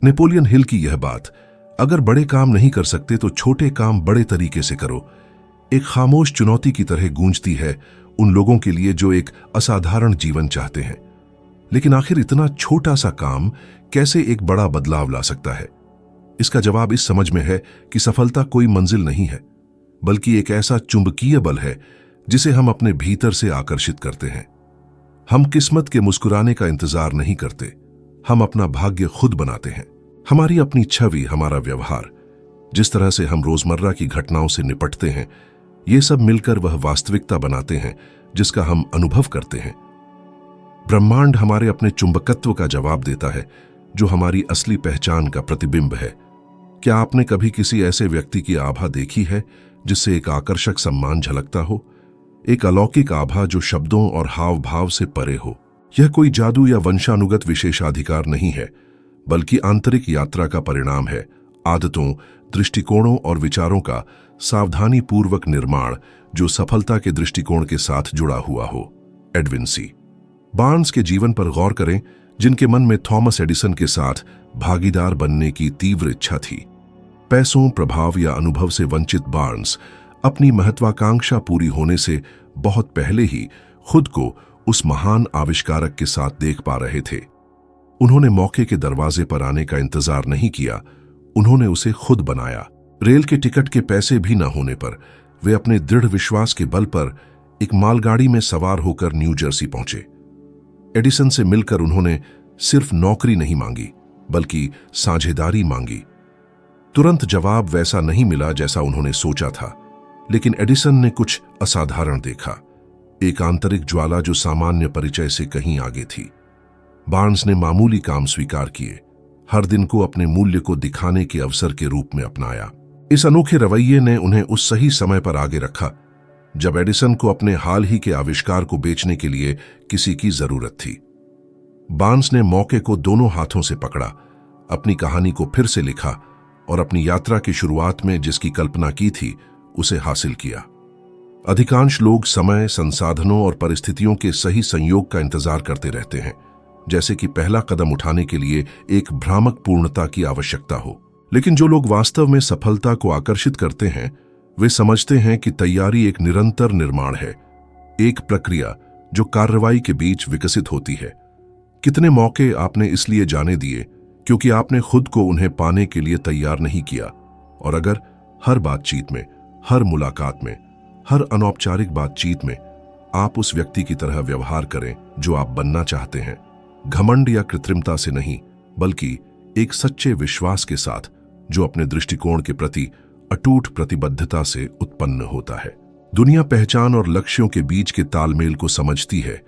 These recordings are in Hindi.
नेपोलियन हिल की यह बात, अगर बड़े काम नहीं कर सकते तो छोटे काम बड़े तरीके से करो, एक खामोश चुनौती की तरह गूंजती है उन लोगों के लिए जो एक असाधारण जीवन चाहते हैं। लेकिन आखिर इतना छोटा सा काम कैसे एक बड़ा बदलाव ला सकता है? इसका जवाब इस समझ में है कि सफलता कोई मंजिल नहीं है, बल्कि एक ऐसा चुंबकीय बल है जिसे हम अपने भीतर से आकर्षित करते हैं। हम किस्मत के मुस्कुराने का इंतजार नहीं करते, हम अपना भाग्य खुद बनाते हैं। हमारी अपनी छवि, हमारा व्यवहार, जिस तरह से हम रोजमर्रा की घटनाओं से निपटते हैं, ये सब मिलकर वह वास्तविकता बनाते हैं जिसका हम अनुभव करते हैं। ब्रह्मांड हमारे अपने चुंबकत्व का जवाब देता है, जो हमारी असली पहचान का प्रतिबिंब है। क्या आपने कभी किसी ऐसे व्यक्ति की आभा देखी है जिससे एक आकर्षक सम्मान झलकता हो? एक अलौकिक आभा जो शब्दों और हाव भाव से परे हो। यह कोई जादू या वंशानुगत विशेषाधिकार नहीं है, बल्कि आंतरिक यात्रा का परिणाम है, आदतों, दृष्टिकोणों और विचारों का सावधानी पूर्वक निर्माण जो सफलता के दृष्टिकोण के साथ जुड़ा हुआ हो। एडविन सी बार्न्स के जीवन पर गौर करें, जिनके मन में थॉमस एडिसन के साथ भागीदार बनने की तीव्र इच्छा थी। पैसों, प्रभाव या अनुभव से वंचित बार्न्स अपनी महत्वाकांक्षा पूरी होने से बहुत पहले ही खुद को उस महान आविष्कारक के साथ देख पा रहे थे। उन्होंने मौके के दरवाजे पर आने का इंतजार नहीं किया, उन्होंने उसे खुद बनाया। रेल के टिकट के पैसे भी न होने पर वे अपने दृढ़ विश्वास के बल पर एक मालगाड़ी में सवार होकर न्यू जर्सी पहुंचे। एडिसन से मिलकर उन्होंने सिर्फ नौकरी नहीं मांगी, बल्कि साझेदारी मांगी। तुरंत जवाब वैसा नहीं मिला जैसा उन्होंने सोचा था, लेकिन एडिसन ने कुछ असाधारण देखा, एक आंतरिक ज्वाला जो सामान्य परिचय से कहीं आगे थी। बार्न्स ने मामूली काम स्वीकार किए, हर दिन को अपने मूल्य को दिखाने के अवसर के रूप में अपनाया। इस अनोखे रवैये ने उन्हें उस सही समय पर आगे रखा जब एडिसन को अपने हाल ही के आविष्कार को बेचने के लिए किसी की जरूरत थी। बार्न्स ने मौके को दोनों हाथों से पकड़ा, अपनी कहानी को फिर से लिखा और अपनी यात्रा की शुरुआत में जिसकी कल्पना की थी उसे हासिल किया। अधिकांश लोग समय, संसाधनों और परिस्थितियों के सही संयोग का इंतजार करते रहते हैं, जैसे कि पहला कदम उठाने के लिए एक भ्रामक पूर्णता की आवश्यकता हो। लेकिन जो लोग वास्तव में सफलता को आकर्षित करते हैं, वे समझते हैं कि तैयारी एक निरंतर निर्माण है, एक प्रक्रिया जो कार्रवाई के बीच विकसित होती है। कितने मौके आपने इसलिए जाने दिए क्योंकि आपने खुद को उन्हें पाने के लिए तैयार नहीं किया? और अगर हर बातचीत में, हर मुलाकात में, हर अनौपचारिक बातचीत में आप उस व्यक्ति की तरह व्यवहार करें जो आप बनना चाहते हैं, घमंड या कृत्रिमता से नहीं, बल्कि एक सच्चे विश्वास के साथ जो अपने दृष्टिकोण के प्रति अटूट प्रतिबद्धता से उत्पन्न होता है। दुनिया पहचान और लक्ष्यों के बीच के तालमेल को समझती है।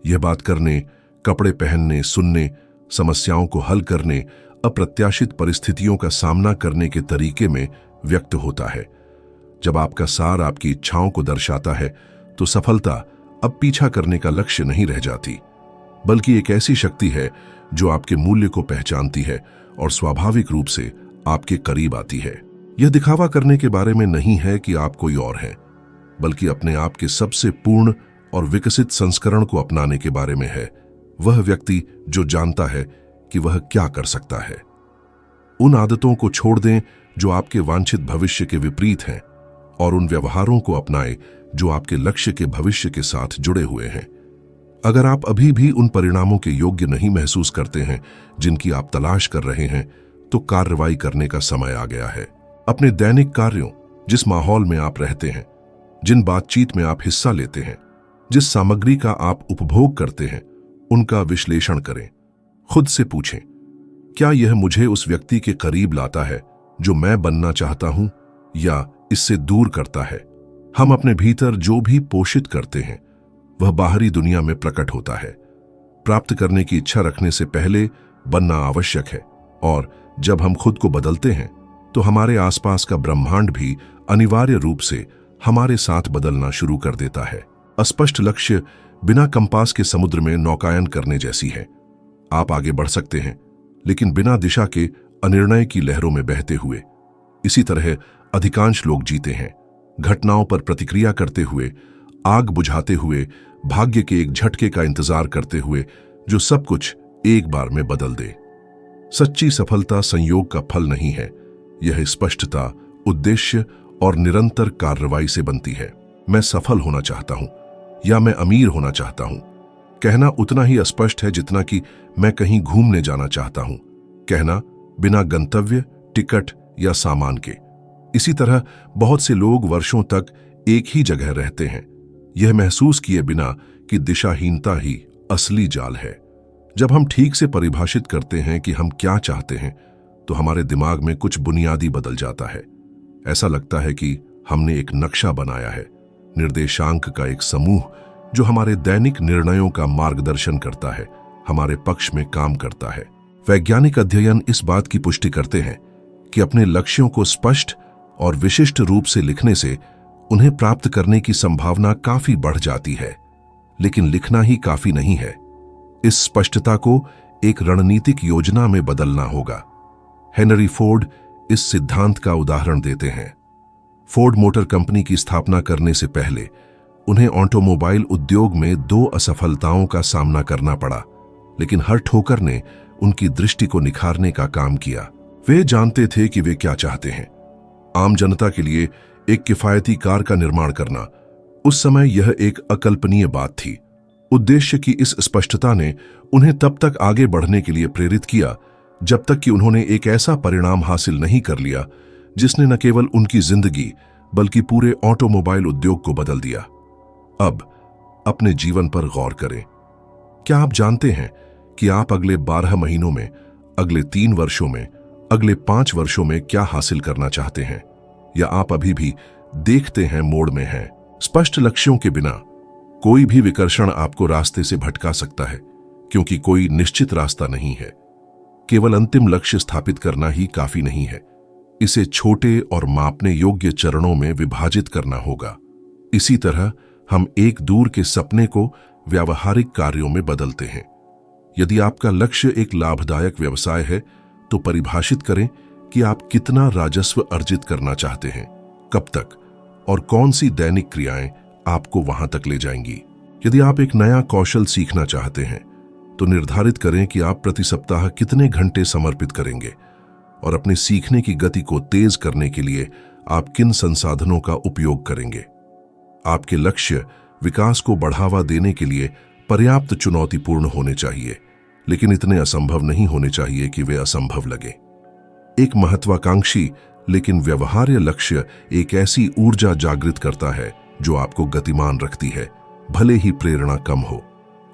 यह बात करने, कपड़े पहनने, सुनने, समस्याओं को हल करने, अप्रत्याशित परिस्थितियों का सामना करने के तरीके में व्यक्त होता है। जब आपका सार आपकी इच्छाओं को दर्शाता है तो सफलता अब पीछा करने का लक्ष्य नहीं रह जाती, बल्कि एक ऐसी शक्ति है जो आपके मूल्य को पहचानती है और स्वाभाविक रूप से आपके करीब आती है। यह दिखावा करने के बारे में नहीं है कि आप कोई और हैं, बल्कि अपने आप के सबसे पूर्ण और विकसित संस्करण को अपनाने के बारे में है। वह व्यक्ति जो जानता है कि वह क्या कर सकता है। उन आदतों को छोड़ दें जो आपके वांछित भविष्य के विपरीत हैं और उन व्यवहारों को अपनाएं जो आपके लक्ष्य के भविष्य के साथ जुड़े हुए हैं। अगर आप अभी भी उन परिणामों के योग्य नहीं महसूस करते हैं जिनकी आप तलाश कर रहे हैं, तो कार्रवाई करने का समय आ गया है। अपने दैनिक कार्यों, जिस माहौल में आप रहते हैं, जिन बातचीत में आप हिस्सा लेते हैं, जिस सामग्री का आप उपभोग करते हैं, उनका विश्लेषण करें। खुद से पूछें, क्या यह मुझे उस व्यक्ति के करीब लाता है जो मैं बनना चाहता हूं, या इससे दूर करता है? हम अपने भीतर जो भी पोषित करते हैं वह बाहरी दुनिया में प्रकट होता है। प्राप्त करने की इच्छा रखने से पहले बनना आवश्यक है, और जब हम खुद को बदलते हैं तो हमारे आसपास का ब्रह्मांड भी अनिवार्य रूप से हमारे साथ बदलना शुरू कर देता है। अस्पष्ट लक्ष्य बिना कंपास के समुद्र में नौकायन करने जैसी है। आप आगे बढ़ सकते हैं, लेकिन बिना दिशा के अनिर्णय की लहरों में बहते हुए। इसी तरह अधिकांश लोग जीते हैं, घटनाओं पर प्रतिक्रिया करते हुए, आग बुझाते हुए, भाग्य के एक झटके का इंतजार करते हुए जो सब कुछ एक बार में बदल दे। सच्ची सफलता संयोग का फल नहीं है, यह स्पष्टता, उद्देश्य और निरंतर कार्रवाई से बनती है। मैं सफल होना चाहता हूं या मैं अमीर होना चाहता हूं, कहना उतना ही अस्पष्ट है जितना कि मैं कहीं घूमने जाना चाहता हूं, कहना बिना गंतव्य, टिकट या सामान के। इसी तरह बहुत से लोग वर्षों तक एक ही जगह रहते हैं, यह महसूस किए बिना कि दिशाहीनता ही असली जाल है। जब हम ठीक से परिभाषित करते हैं कि हम क्या चाहते हैं, तो हमारे दिमाग में कुछ बुनियादी बदल जाता है। ऐसा लगता है कि हमने एक नक्शा बनाया है, निर्देशांक का एक समूह जो हमारे दैनिक निर्णयों का मार्गदर्शन करता है, हमारे पक्ष में काम करता है। वैज्ञानिक अध्ययन इस बात की पुष्टि करते हैं कि अपने लक्ष्यों को स्पष्ट और विशिष्ट रूप से लिखने से उन्हें प्राप्त करने की संभावना काफी बढ़ जाती है। लेकिन लिखना ही काफी नहीं है, इस स्पष्टता को एक रणनीतिक योजना में बदलना होगा। हेनरी फोर्ड इस सिद्धांत का उदाहरण देते हैं। फोर्ड मोटर कंपनी की स्थापना करने से पहले उन्हें ऑटोमोबाइल उद्योग में 2 असफलताओं का सामना करना पड़ा, लेकिन हर ठोकर ने उनकी दृष्टि को निखारने का काम किया। वे जानते थे कि वे क्या चाहते हैं। आम जनता के लिए एक किफायती कार का निर्माण करना उस समय यह एक अकल्पनीय बात थी। उद्देश्य की इस स्पष्टता ने उन्हें तब तक आगे बढ़ने के लिए प्रेरित किया जब तक कि उन्होंने एक ऐसा परिणाम हासिल नहीं कर लिया जिसने न केवल उनकी जिंदगी बल्कि पूरे ऑटोमोबाइल उद्योग को बदल दिया। अब अपने जीवन पर गौर करें। क्या आप जानते हैं कि आप अगले 12 महीनों में, अगले 3 वर्षों में, अगले 5 वर्षों में क्या हासिल करना चाहते हैं? या आप अभी भी देखते हैं मोड़ में हैं? स्पष्ट लक्ष्यों के बिना कोई भी विकर्षण आपको रास्ते से भटका सकता है, क्योंकि कोई निश्चित रास्ता नहीं है। केवल अंतिम लक्ष्य स्थापित करना ही काफी नहीं है, इसे छोटे और मापने योग्य चरणों में विभाजित करना होगा। इसी तरह हम एक दूर के सपने को व्यावहारिक कार्यों में बदलते हैं। यदि आपका लक्ष्य एक लाभदायक व्यवसाय है, तो परिभाषित करें कि आप कितना राजस्व अर्जित करना चाहते हैं, कब तक और कौन सी दैनिक क्रियाएं आपको वहां तक ले जाएंगी। यदि आप एक नया कौशल सीखना चाहते हैं, तो निर्धारित करें कि आप प्रति सप्ताह कितने घंटे समर्पित करेंगे और अपने सीखने की गति को तेज करने के लिए आप किन संसाधनों का उपयोग करेंगे। आपके लक्ष्य विकास को बढ़ावा देने के लिए पर्याप्त चुनौतीपूर्ण होने चाहिए, लेकिन इतने असंभव नहीं होने चाहिए कि वे असंभव लगे। एक महत्वाकांक्षी लेकिन व्यवहार्य लक्ष्य एक ऐसी ऊर्जा जागृत करता है जो आपको गतिमान रखती है, भले ही प्रेरणा कम हो,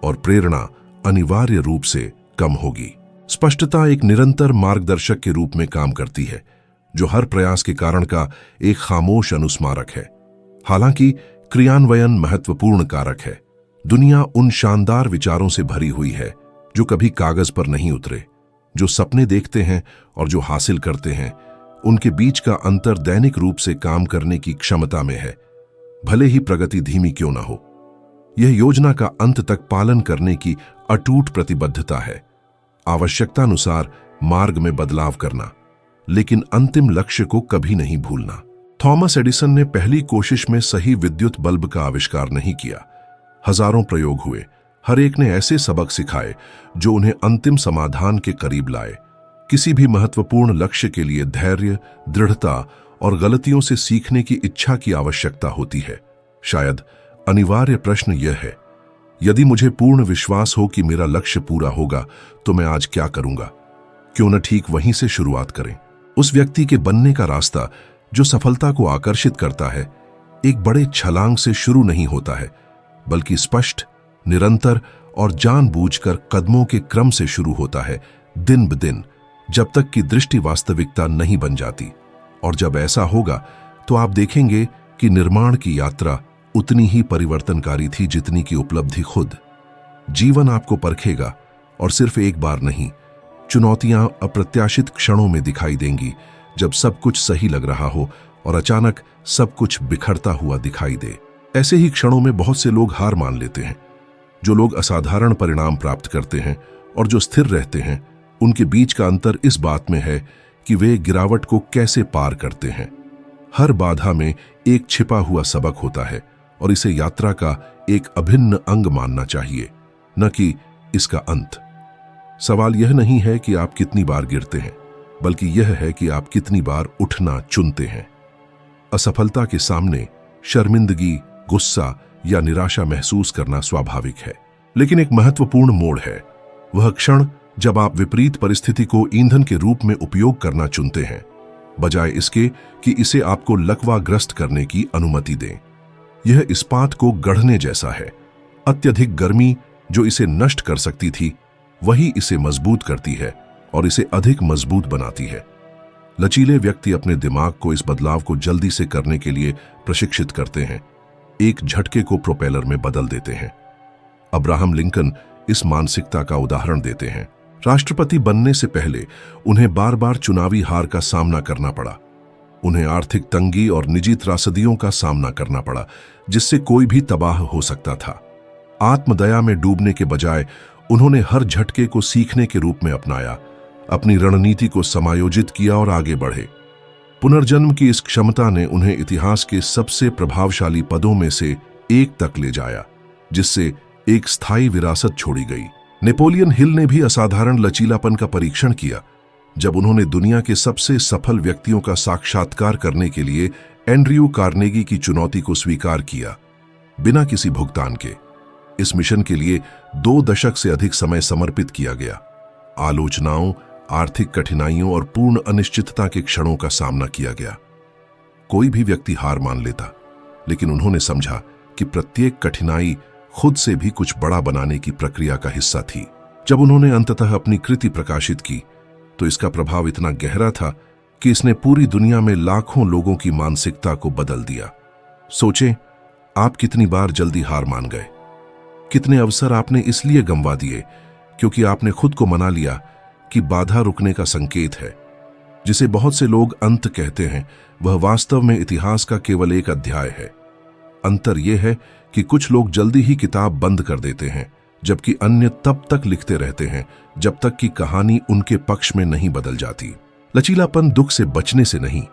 और प्रेरणा अनिवार्य रूप से कम होगी। स्पष्टता एक निरंतर मार्गदर्शक के रूप में काम करती है, जो हर प्रयास के कारण का एक खामोश अनुस्मारक है। हालांकि क्रियान्वयन महत्वपूर्ण कारक है। दुनिया उन शानदार विचारों से भरी हुई है जो कभी कागज पर नहीं उतरे। जो सपने देखते हैं और जो हासिल करते हैं, उनके बीच का अंतर दैनिक रूप से काम करने की क्षमता में है, भले ही प्रगति धीमी क्यों ना हो। यह योजना का अंत तक पालन करने की अटूट प्रतिबद्धता है, आवश्यकतानुसार मार्ग में बदलाव करना, लेकिन अंतिम लक्ष्य को कभी नहीं भूलना। थॉमस एडिसन ने पहली कोशिश में सही विद्युत बल्ब का आविष्कार नहीं किया। हजारों प्रयोग हुए, हर एक ने ऐसे सबक सिखाए जो उन्हें अंतिम समाधान के करीब लाए। किसी भी महत्वपूर्ण लक्ष्य के लिए धैर्य, दृढ़ता और गलतियों से सीखने की इच्छा की आवश्यकता होती है। शायद अनिवार्य प्रश्न यह है, यदि मुझे पूर्ण विश्वास हो कि मेरा लक्ष्य पूरा होगा, तो मैं आज क्या करूंगा? क्यों न ठीक वहीं से शुरुआत करें। उस व्यक्ति के बनने का रास्ता जो सफलता को आकर्षित करता है, एक बड़े छलांग से शुरू नहीं होता है, बल्कि स्पष्ट, निरंतर और जानबूझकर कदमों के क्रम से शुरू होता है, दिन ब दिन, जब तक कि दृष्टि वास्तविकता नहीं बन जाती। और जब ऐसा होगा, तो आप देखेंगे कि निर्माण की यात्रा उतनी ही परिवर्तनकारी थी जितनी की उपलब्धि खुद। जीवन आपको परखेगा, और सिर्फ एक बार नहीं। चुनौतियां अप्रत्याशित क्षणों में दिखाई देंगी, जब सब कुछ सही लग रहा हो और अचानक सब कुछ बिखरता हुआ दिखाई दे। ऐसे ही क्षणों में बहुत से लोग हार मान लेते हैं। जो लोग असाधारण परिणाम प्राप्त करते हैं और जो स्थिर रहते हैं, उनके बीच का अंतर इस बात में है कि वे गिरावट को कैसे पार करते हैं। हर बाधा में एक छिपा हुआ सबक होता है, और इसे यात्रा का एक अभिन्न अंग मानना चाहिए, न कि इसका अंत। सवाल यह नहीं है कि आप कितनी बार गिरते हैं, बल्कि यह है कि आप कितनी बार उठना चुनते हैं। असफलता के सामने शर्मिंदगी, गुस्सा या निराशा महसूस करना स्वाभाविक है, लेकिन एक महत्वपूर्ण मोड़ है वह क्षण जब आप विपरीत परिस्थिति को ईंधन के रूप में उपयोग करना चुनते हैं, बजाय इसके कि इसे आपको लकवाग्रस्त करने की अनुमति दें। यह इस्पात को गढ़ने जैसा है। अत्यधिक गर्मी जो इसे नष्ट कर सकती थी, वही इसे मजबूत करती है और इसे अधिक मजबूत बनाती है। लचीले व्यक्ति अपने दिमाग को इस बदलाव को जल्दी से करने के लिए प्रशिक्षित करते हैं, एक झटके को प्रोपेलर में बदल देते हैं। अब्राहम लिंकन इस मानसिकता का उदाहरण देते हैं। राष्ट्रपति बनने से पहले उन्हें बार बार चुनावी हार का सामना करना पड़ा। उन्हें आर्थिक तंगी और निजी त्रासदियों का सामना करना पड़ा, जिससे कोई भी तबाह हो सकता था। आत्मदया में डूबने के बजाय उन्होंने हर झटके को सीखने के रूप में अपनाया, अपनी रणनीति को समायोजित किया और आगे बढ़े। पुनर्जन्म की इस क्षमता ने उन्हें इतिहास के सबसे प्रभावशाली पदों में से एक तक ले जाया, जिससे एक स्थायी विरासत छोड़ी गई। नेपोलियन हिल ने भी असाधारण लचीलापन का परीक्षण किया जब उन्होंने दुनिया के सबसे सफल व्यक्तियों का साक्षात्कार करने के लिए एंड्रयू कार्नेगी की चुनौती को स्वीकार किया, बिना किसी भुगतान के। इस मिशन के लिए 2 दशक से अधिक समय समर्पित किया गया। आलोचनाओं, आर्थिक कठिनाइयों और पूर्ण अनिश्चितता के क्षणों का सामना किया गया। कोई भी व्यक्ति हार मान लेता, लेकिन उन्होंने समझा कि प्रत्येक कठिनाई खुद से भी कुछ बड़ा बनाने की प्रक्रिया का हिस्सा थी। जब उन्होंने अंततः अपनी कृति प्रकाशित की, तो इसका प्रभाव इतना गहरा था कि इसने पूरी दुनिया में लाखों लोगों की मानसिकता को बदल दिया। सोचें, आप कितनी बार जल्दी हार मान गए। कितने अवसर आपने इसलिए गंवा दिए क्योंकि आपने खुद को मना लिया कि बाधा रुकने का संकेत है। जिसे बहुत से लोग अंत कहते हैं, वह वास्तव में इतिहास का केवल एक अध्याय है। अंतर यह है कि कुछ लोग जल्दी ही किताब बंद कर देते हैं, जबकि अन्य तब तक लिखते रहते हैं जब तक कि कहानी उनके पक्ष में नहीं बदल जाती। लचीलापन दुख से बचने से नहीं,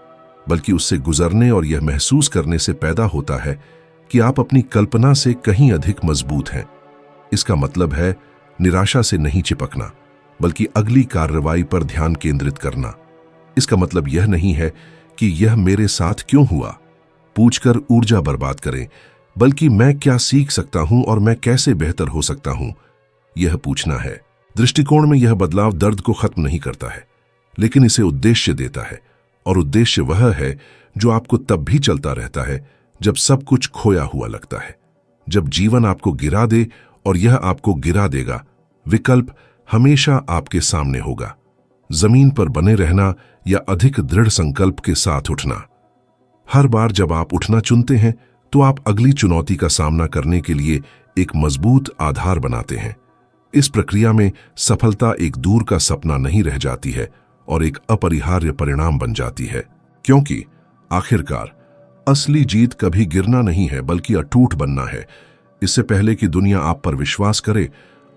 बल्कि उससे गुजरने और यह महसूस करने से पैदा होता है कि आप अपनी कल्पना से कहीं अधिक मजबूत हैं। इसका मतलब है निराशा से नहीं चिपकना, बल्कि अगली कार्रवाई पर ध्यान केंद्रित करना। इसका मतलब यह नहीं है कि यह मेरे साथ क्यों हुआ पूछकर ऊर्जा बर्बाद करें, बल्कि मैं क्या सीख सकता हूं और मैं कैसे बेहतर हो सकता हूं, यह पूछना है। दृष्टिकोण में यह बदलाव दर्द को खत्म नहीं करता है, लेकिन इसे उद्देश्य देता है, और उद्देश्य वह है जो आपको तब भी चलता रहता है जब सब कुछ खोया हुआ लगता है। जब जीवन आपको गिरा दे और यह आपको गिरा देगा, विकल्प हमेशा आपके सामने होगा। जमीन पर बने रहना या अधिक दृढ़ संकल्प के साथ उठना। हर बार जब आप उठना चुनते हैं, तो आप अगली चुनौती का सामना करने के लिए एक मजबूत आधार बनाते हैं। इस प्रक्रिया में सफलता एक दूर का सपना नहीं रह जाती है और एक अपरिहार्य परिणाम बन जाती है, क्योंकि आखिरकार असली जीत कभी गिरना नहीं है, बल्कि अटूट बनना है। इससे पहले कि दुनिया आप पर विश्वास करे,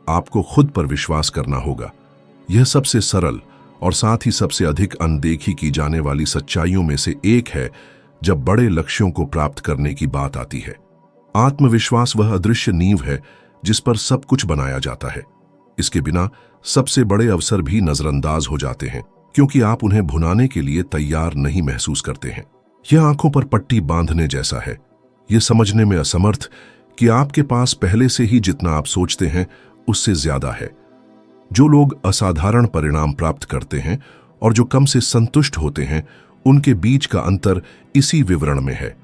आपको खुद पर विश्वास करना होगा। यह सबसे सरल और साथ ही सबसे अधिक अनदेखी की जाने वाली सच्चाइयों में से एक है जब बड़े लक्ष्यों को प्राप्त करने की बात आती है। आत्मविश्वास वह अदृश्य नींव है जिस पर सब कुछ बनाया जाता है। इसके बिना सबसे बड़े अवसर भी नजरअंदाज हो जाते हैं, क्योंकि आप उन्हें भुनाने के लिए तैयार नहीं महसूस करते हैं। यह आंखों पर पट्टी बांधने जैसा है, यह समझने में असमर्थ कि आपके पास पहले से ही जितना आप सोचते हैं उससे ज्यादा है। जो लोग असाधारण परिणाम प्राप्त करते हैं और जो कम से संतुष्ट होते हैं, उनके बीच का अंतर इसी विवरण में है।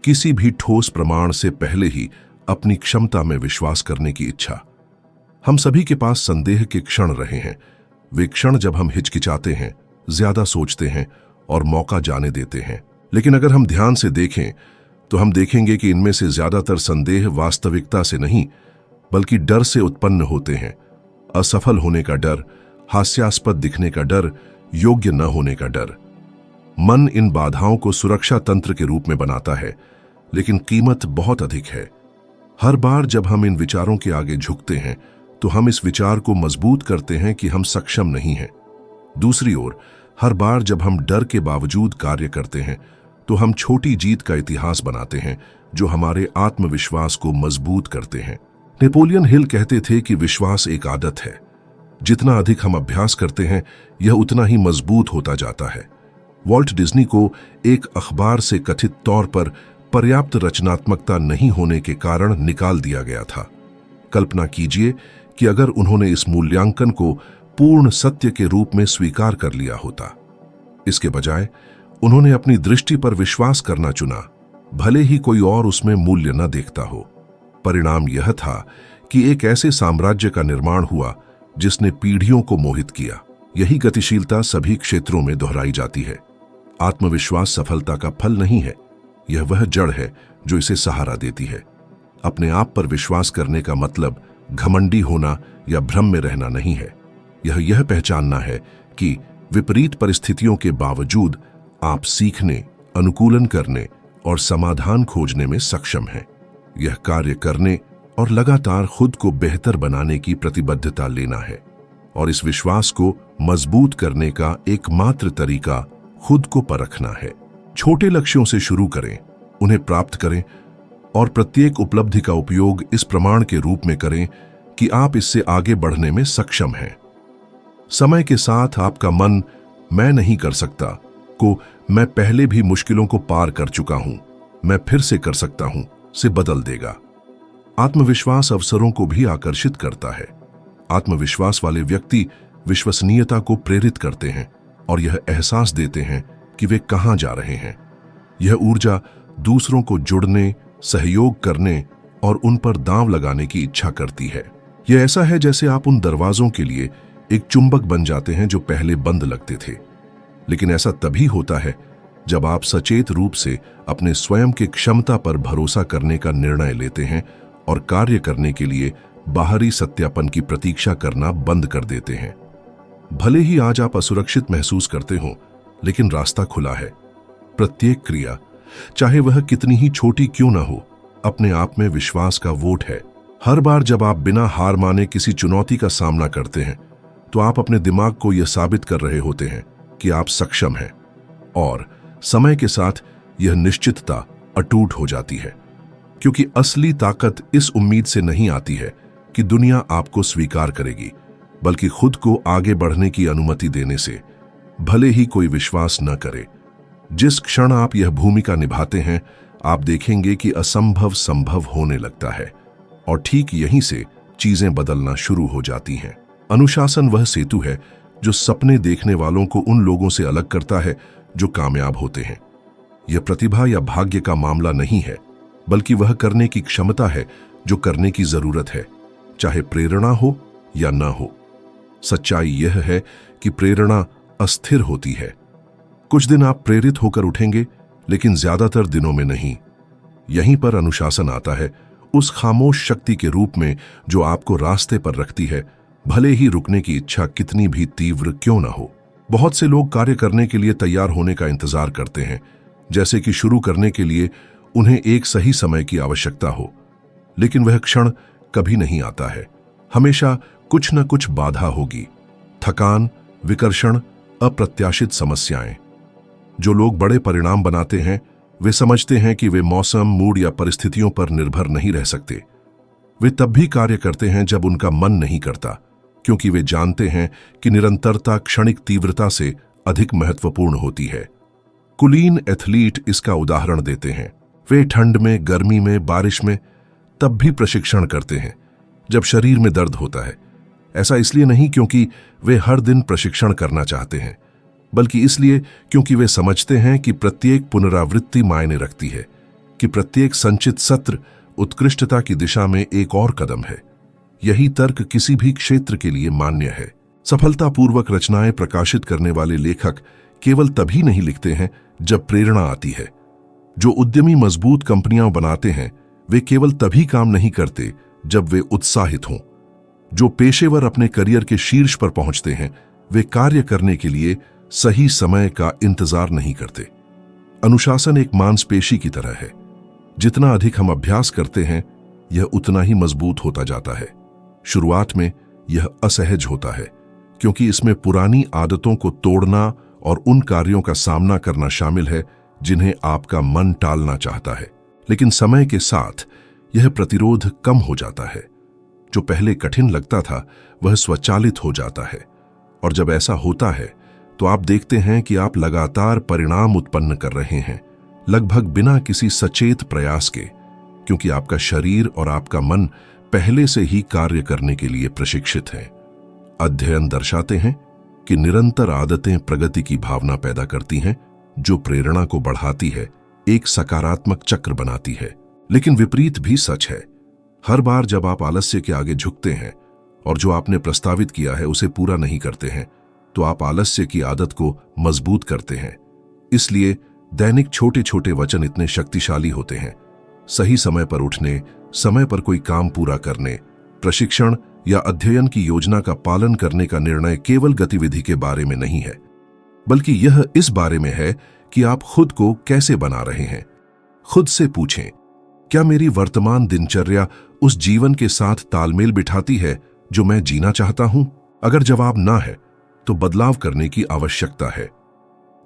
किसी भी ठोस प्रमाण से पहले ही अपनी क्षमता में विश्वास करने की इच्छा। हम सभी के पास संदेह के क्षण रहे हैं, वे क्षण जब हम हिचकिचाते हैं, ज्यादा सोचते हैं और मौका जाने देते हैं। लेकिन अगर हम ध्यान से देखें तो हम देखेंगे कि इनमें से ज्यादातर संदेह वास्तविकता से नहीं, बल्कि डर से उत्पन्न होते हैं। असफल होने का डर, हास्यास्पद दिखने का डर, योग्य न होने का डर। मन इन बाधाओं को सुरक्षा तंत्र के रूप में बनाता है, लेकिन कीमत बहुत अधिक है। हर बार जब हम इन विचारों के आगे झुकते हैं, तो हम इस विचार को मजबूत करते हैं कि हम सक्षम नहीं हैं। दूसरी ओर, हर बार जब हम डर के बावजूद कार्य करते हैं, तो हम छोटी जीत का इतिहास बनाते हैं जो हमारे आत्मविश्वास को मजबूत करते हैं। नेपोलियन हिल कहते थे कि विश्वास एक आदत है। जितना अधिक हम अभ्यास करते हैं यह उतना ही मजबूत होता जाता है। वॉल्ट डिज्नी को एक अखबार से कथित तौर पर पर्याप्त रचनात्मकता नहीं होने के कारण निकाल दिया गया था। कल्पना कीजिए कि अगर उन्होंने इस मूल्यांकन को पूर्ण सत्य के रूप में स्वीकार कर लिया होता। इसके बजाय उन्होंने अपनी दृष्टि पर विश्वास करना चुना, भले ही कोई और उसमें मूल्य न देखता हो। परिणाम यह था कि एक ऐसे साम्राज्य का निर्माण हुआ जिसने पीढ़ियों को मोहित किया। यही गतिशीलता सभी क्षेत्रों में दोहराई जाती है। आत्मविश्वास सफलता का फल नहीं है, यह वह जड़ है जो इसे सहारा देती है। अपने आप पर विश्वास करने का मतलब घमंडी होना या भ्रम में रहना नहीं है। यह पहचानना है कि विपरीत परिस्थितियों के बावजूद आप सीखने, अनुकूलन करने और समाधान खोजने में सक्षम हैं। यह कार्य करने और लगातार खुद को बेहतर बनाने की प्रतिबद्धता लेना है। और इस विश्वास को मजबूत करने का एकमात्र तरीका खुद को परखना है। छोटे लक्ष्यों से शुरू करें, उन्हें प्राप्त करें और प्रत्येक उपलब्धि का उपयोग इस प्रमाण के रूप में करें कि आप इससे आगे बढ़ने में सक्षम हैं। समय के साथ आपका मन मैं नहीं कर सकता को मैं पहले भी मुश्किलों को पार कर चुका हूं, मैं फिर से कर सकता हूं से बदल देगा। आत्मविश्वास अवसरों को भी आकर्षित करता है। आत्मविश्वास वाले व्यक्ति विश्वसनीयता को प्रेरित करते हैं और यह एहसास देते हैं कि वे कहां जा रहे हैं। यह ऊर्जा दूसरों को जुड़ने, सहयोग करने और उन पर दांव लगाने की इच्छा करती है। यह ऐसा है जैसे आप उन दरवाजों के लिए एक चुंबक बन जाते हैं जो पहले बंद लगते थे। लेकिन ऐसा तभी होता है जब आप सचेत रूप से अपने स्वयं की क्षमता पर भरोसा करने का निर्णय लेते हैं और कार्य करने के लिए बाहरी सत्यापन की प्रतीक्षा करना बंद कर देते हैं। भले ही आज आप असुरक्षित महसूस करते हो, लेकिन रास्ता खुला है। प्रत्येक क्रिया, चाहे वह कितनी ही छोटी क्यों ना हो, अपने आप में विश्वास का वोट है। हर बार जब आप बिना हार माने किसी चुनौती का सामना करते हैं, तो आप अपने दिमाग को यह साबित कर रहे होते हैं कि आप सक्षम हैं। और समय के साथ यह निश्चितता अटूट हो जाती है, क्योंकि असली ताकत इस उम्मीद से नहीं आती है कि दुनिया आपको स्वीकार करेगी, बल्कि खुद को आगे बढ़ने की अनुमति देने से, भले ही कोई विश्वास न करे। जिस क्षण आप यह भूमिका निभाते हैं, आप देखेंगे कि असंभव संभव होने लगता है और ठीक यहीं से चीजें बदलना शुरू हो जाती हैं। अनुशासन वह सेतु है जो सपने देखने वालों को उन लोगों से अलग करता है जो कामयाब होते हैं। यह प्रतिभा या भाग्य का मामला नहीं है, बल्कि वह करने की क्षमता है जो करने की जरूरत है, चाहे प्रेरणा हो या न हो। सच्चाई यह है कि प्रेरणा अस्थिर होती है। कुछ दिन आप प्रेरित होकर उठेंगे, लेकिन ज्यादातर दिनों में नहीं। यहीं पर अनुशासन आता है, उस खामोश शक्ति के रूप में जो आपको रास्ते पर रखती है, भले ही रुकने की इच्छा कितनी भी तीव्र क्यों ना हो। बहुत से लोग कार्य करने के लिए तैयार होने का इंतजार करते हैं, जैसे कि शुरू करने के लिए उन्हें एक सही समय की आवश्यकता हो, लेकिन वह क्षण कभी नहीं आता है। हमेशा कुछ न कुछ बाधा होगी, थकान, विकर्षण, अप्रत्याशित समस्याएं। जो लोग बड़े परिणाम बनाते हैं, वे समझते हैं कि वे मौसम, मूड या परिस्थितियों पर निर्भर नहीं रह सकते। वे तब भी कार्य करते हैं जब उनका मन नहीं करता, क्योंकि वे जानते हैं कि निरंतरता क्षणिक तीव्रता से अधिक महत्वपूर्ण होती है। कुलीन एथलीट इसका उदाहरण देते हैं। वे ठंड में, गर्मी में, बारिश में तब भी प्रशिक्षण करते हैं जब शरीर में दर्द होता है। ऐसा इसलिए नहीं क्योंकि वे हर दिन प्रशिक्षण करना चाहते हैं, बल्कि इसलिए क्योंकि वे समझते हैं कि प्रत्येक पुनरावृत्ति मायने रखती है, कि प्रत्येक संचित सत्र उत्कृष्टता की दिशा में एक और कदम है। यही तर्क किसी भी क्षेत्र के लिए मान्य है। सफलतापूर्वक रचनाएं प्रकाशित करने वाले लेखक केवल तभी नहीं लिखते हैं जब प्रेरणा आती है। जो उद्यमी मजबूत कंपनियां बनाते हैं, वे केवल तभी काम नहीं करते जब वे उत्साहित हों। जो पेशेवर अपने करियर के शीर्ष पर पहुंचते हैं, वे कार्य करने के लिए सही समय का इंतजार नहीं करते। अनुशासन एक मांसपेशी की तरह है। जितना अधिक हम अभ्यास करते हैं, यह उतना ही मजबूत होता जाता है। शुरुआत में यह असहज होता है, क्योंकि इसमें पुरानी आदतों को तोड़ना और उन कार्यों का सामना करना शामिल है जिन्हें आपका मन टालना चाहता है। लेकिन समय के साथ यह प्रतिरोध कम हो जाता है। जो पहले कठिन लगता था वह स्वचालित हो जाता है। और जब ऐसा होता है तो आप देखते हैं कि आप लगातार परिणाम उत्पन्न कर रहे हैं, लगभग बिना किसी सचेत प्रयास के, क्योंकि आपका शरीर और आपका मन पहले से ही कार्य करने के लिए प्रशिक्षित हैं। अध्ययन दर्शाते हैं कि निरंतर आदतें प्रगति की भावना पैदा करती हैं, जो प्रेरणा को बढ़ाती है, एक सकारात्मक चक्र बनाती है। लेकिन विपरीत भी सच है। हर बार जब आप आलस्य के आगे झुकते हैं और जो आपने प्रस्तावित किया है उसे पूरा नहीं करते हैं, तो आप आलस्य की आदत को मजबूत करते हैं। इसलिए दैनिक छोटे छोटे वचन इतने शक्तिशाली होते हैं। सही समय पर उठने, समय पर कोई काम पूरा करने, प्रशिक्षण या अध्ययन की योजना का पालन करने का निर्णय केवल गतिविधि के बारे में नहीं है, बल्कि यह इस बारे में है कि आप खुद को कैसे बना रहे हैं। खुद से पूछें, क्या मेरी वर्तमान दिनचर्या उस जीवन के साथ तालमेल बिठाती है जो मैं जीना चाहता हूं? अगर जवाब ना है तो बदलाव करने की आवश्यकता है।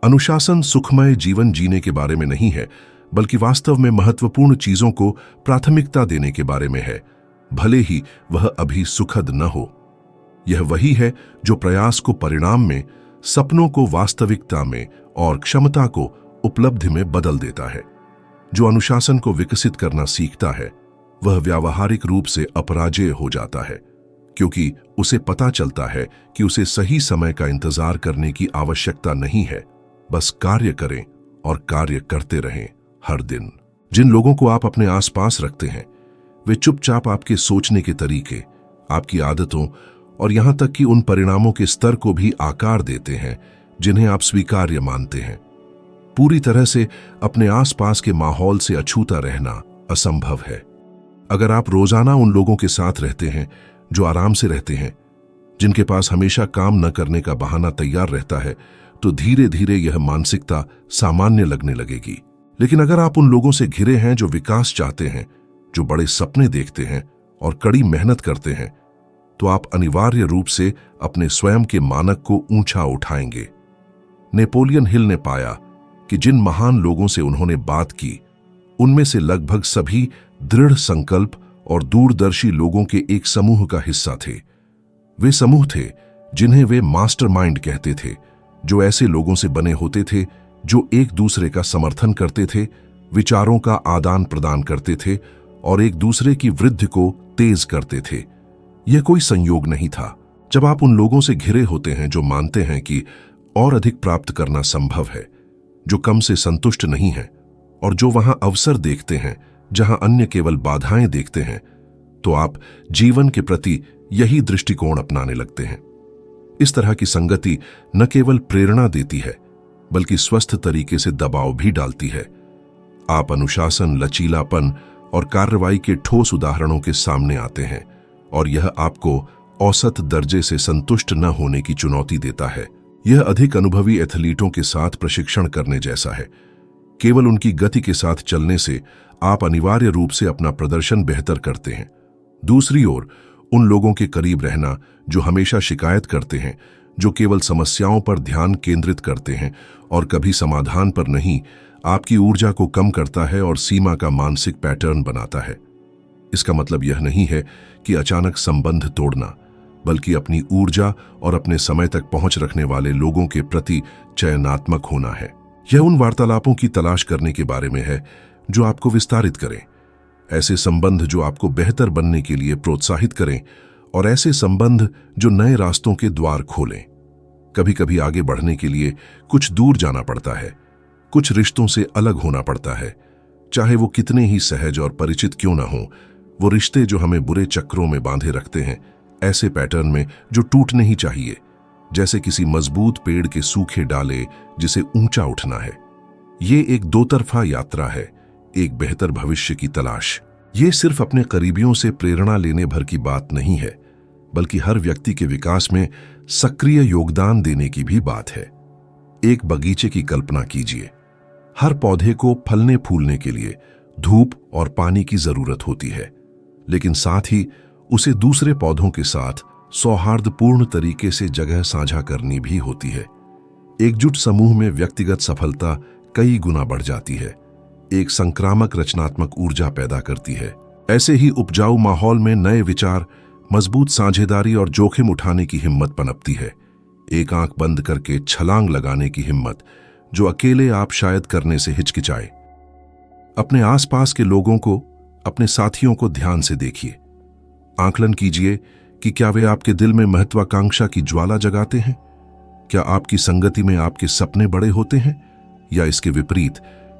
अनुशासन सुखमय जीवन जीने के बारे में नहीं है, बल्कि वास्तव में महत्वपूर्ण चीजों को प्राथमिकता देने के बारे में है, भले ही वह अभी सुखद न हो। यह वही है जो प्रयास को परिणाम में, सपनों को वास्तविकता में और क्षमता को उपलब्धि में बदल देता है। जो अनुशासन को विकसित करना सीखता है वह व्यावहारिक रूप से अपराजेय हो जाता है, क्योंकि उसे पता चलता है कि उसे सही समय का इंतजार करने की आवश्यकता नहीं है। बस कार्य करें और कार्य करते रहें हर दिन। जिन लोगों को आप अपने आसपास रखते हैं वे चुपचाप आपके सोचने के तरीके, आपकी आदतों और यहां तक कि उन परिणामों के स्तर को भी आकार देते हैं जिन्हें आप स्वीकार्य मानते हैं। पूरी तरह से अपने आसपास के माहौल से अछूता रहना असंभव है। अगर आप रोजाना उन लोगों के साथ रहते हैं जो आराम से रहते हैं, जिनके पास हमेशा काम न करने का बहाना तैयार रहता है, तो धीरे धीरे यह मानसिकता सामान्य लगने लगेगी। लेकिन अगर आप उन लोगों से घिरे हैं जो विकास चाहते हैं, जो बड़े सपने देखते हैं और कड़ी मेहनत करते हैं, तो आप अनिवार्य रूप से अपने स्वयं के मानक को ऊंचा उठाएंगे। नेपोलियन हिल ने पाया कि जिन महान लोगों से उन्होंने बात की, उनमें से लगभग सभी दृढ़ संकल्प और दूरदर्शी लोगों के एक समूह का हिस्सा थे। वे समूह थे जिन्हें वे मास्टरमाइंड कहते थे, जो ऐसे लोगों से बने होते थे जो एक दूसरे का समर्थन करते थे, विचारों का आदान प्रदान करते थे और एक दूसरे की वृद्धि को तेज करते थे। यह कोई संयोग नहीं था। जब आप उन लोगों से घिरे होते हैं जो मानते हैं कि और अधिक प्राप्त करना संभव है, जो कम से संतुष्ट नहीं है और जो वहां अवसर देखते हैं जहां अन्य केवल बाधाएं देखते हैं, तो आप जीवन के प्रति यही दृष्टिकोण अपनाने लगते हैं। इस तरह की संगति न केवल प्रेरणा देती है, बल्कि स्वस्थ तरीके से दबाव भी डालती है। आप अनुशासन, लचीलापन और कार्रवाई के ठोस उदाहरणों के सामने आते हैं और यह आपको औसत दर्जे से संतुष्ट न होने की चुनौती देता है। यह अधिक अनुभवी एथलीटों के साथ प्रशिक्षण करने जैसा है। केवल उनकी गति के साथ चलने से आप अनिवार्य रूप से अपना प्रदर्शन बेहतर करते हैं। दूसरी ओर, उन लोगों के करीब रहना जो हमेशा शिकायत करते हैं, जो केवल समस्याओं पर ध्यान केंद्रित करते हैं और कभी समाधान पर नहीं, आपकी ऊर्जा को कम करता है और सीमा का मानसिक पैटर्न बनाता है। इसका मतलब यह नहीं है कि अचानक संबंध तोड़ना, बल्कि अपनी ऊर्जा और अपने समय तक पहुंच रखने वाले लोगों के प्रति चयनात्मक होना है। यह उन वार्तालापों की तलाश करने के बारे में है जो आपको विस्तारित करें, ऐसे संबंध जो आपको बेहतर बनने के लिए प्रोत्साहित करें और ऐसे संबंध जो नए रास्तों के द्वार खोलें। कभी कभी आगे बढ़ने के लिए कुछ दूर जाना पड़ता है, कुछ रिश्तों से अलग होना पड़ता है, चाहे वो कितने ही सहज और परिचित क्यों ना हो। वो रिश्ते जो हमें बुरे चक्रों में बांधे रखते हैं, ऐसे पैटर्न में जो टूटने ही चाहिए, जैसे किसी मजबूत पेड़ के सूखे डाले जिसे ऊंचा उठना है। ये एक दो तरफा यात्रा है, एक बेहतर भविष्य की तलाश। ये सिर्फ अपने करीबियों से प्रेरणा लेने भर की बात नहीं है, बल्कि हर व्यक्ति के विकास में सक्रिय योगदान देने की भी बात है। एक बगीचे की कल्पना कीजिए। हर पौधे को फलने फूलने के लिए धूप और पानी की जरूरत होती है, लेकिन साथ ही उसे दूसरे पौधों के साथ सौहार्दपूर्ण तरीके से जगह साझा करनी भी होती है। एकजुट समूह में व्यक्तिगत सफलता कई गुना बढ़ जाती है, एक संक्रामक रचनात्मक ऊर्जा पैदा करती है। ऐसे ही उपजाऊ माहौल में नए विचार, मजबूत साझेदारी और जोखिम उठाने की हिम्मत पनपती है। एक आंख बंद करके छलांग लगाने की हिम्मत, जो अकेले आप शायद करने से हिचकिचाए। अपने आसपास के लोगों को, अपने साथियों को ध्यान से देखिए। आकलन कीजिए कि क्या वे आपके दिल में महत्वाकांक्षा की ज्वाला जगाते हैं? क्या आपकी संगति में आपके सपने बड़े होते हैं, या इसके विपरीत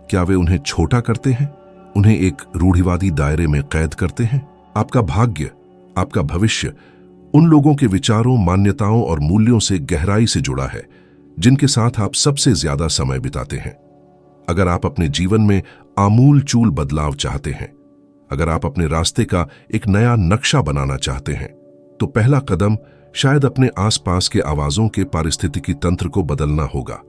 क्या वे उन्हें छोटा करते हैं, उन्हें एक रूढ़िवादी दायरे में कैद करते हैं? आपका भाग्य, आपका भविष्य उन लोगों के विचारों, मान्यताओं और मूल्यों से गहराई से जुड़ा है जिनके साथ आप सबसे ज्यादा समय बिताते हैं। अगर आप अपने जीवन में आमूल चूल बदलाव चाहते हैं, अगर आप अपने रास्ते का एक नया नक्शा बनाना चाहते हैं, तो पहला कदम शायद अपने आसपास के आवाजों के पारिस्थितिकी तंत्र को बदलना होगा।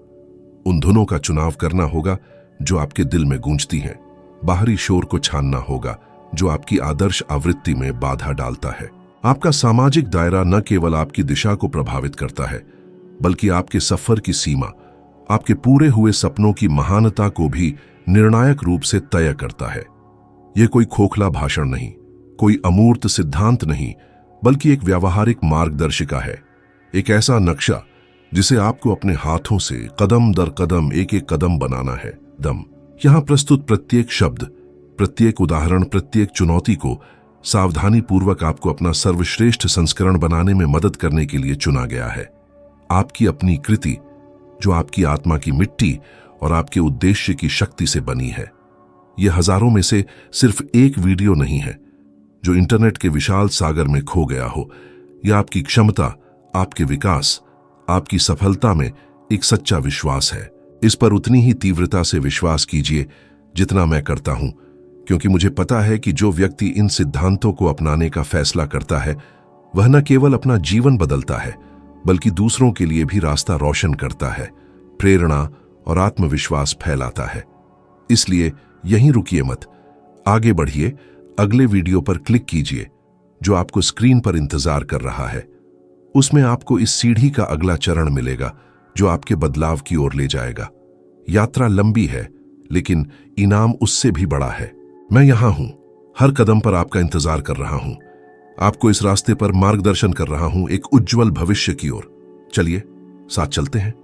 उन धुनों का चुनाव करना होगा जो आपके दिल में गूंजती हैं। बाहरी शोर को छानना होगा जो आपकी आदर्श आवृत्ति में बाधा डालता है। आपका सामाजिक दायरा न केवल आपकी दिशा को प्रभावित करता है, बल्कि आपके सफर की सीमा, आपके पूरे हुए सपनों की महानता को भी निर्णायक रूप से तय करता है। यह कोई खोखला भाषण नहीं, कोई अमूर्त सिद्धांत नहीं, बल्कि एक व्यावहारिक मार्गदर्शिका है। एक ऐसा नक्शा जिसे आपको अपने हाथों से कदम दर कदम एक एक कदम बनाना है। यहां प्रस्तुत प्रत्येक शब्द, प्रत्येक उदाहरण, प्रत्येक चुनौती को सावधानी पूर्वक आपको अपना सर्वश्रेष्ठ संस्करण बनाने में मदद करने के लिए चुना गया है। आपकी अपनी कृति जो आपकी आत्मा की मिट्टी और आपके उद्देश्य की शक्ति से बनी है। यह हजारों में से सिर्फ एक वीडियो नहीं है जो इंटरनेट के विशाल सागर में खो गया हो। यह आपकी क्षमता, आपके विकास, आपकी सफलता में एक सच्चा विश्वास है। इस पर उतनी ही तीव्रता से विश्वास कीजिए जितना मैं करता हूं, क्योंकि मुझे पता है कि जो व्यक्ति इन सिद्धांतों को अपनाने का फैसला करता है, वह न केवल अपना जीवन बदलता है, बल्कि दूसरों के लिए भी रास्ता रोशन करता है, प्रेरणा और आत्मविश्वास फैलाता है। इसलिए यहीं रुकिए मत, आगे बढ़िए। अगले वीडियो पर क्लिक कीजिए जो आपको स्क्रीन पर इंतजार कर रहा है। उसमें आपको इस सीढ़ी का अगला चरण मिलेगा जो आपके बदलाव की ओर ले जाएगा। यात्रा लंबी है, लेकिन इनाम उससे भी बड़ा है। मैं यहां हूं, हर कदम पर आपका इंतजार कर रहा हूं, आपको इस रास्ते पर मार्गदर्शन कर रहा हूं, एक उज्जवल भविष्य की ओर। चलिए साथ चलते हैं।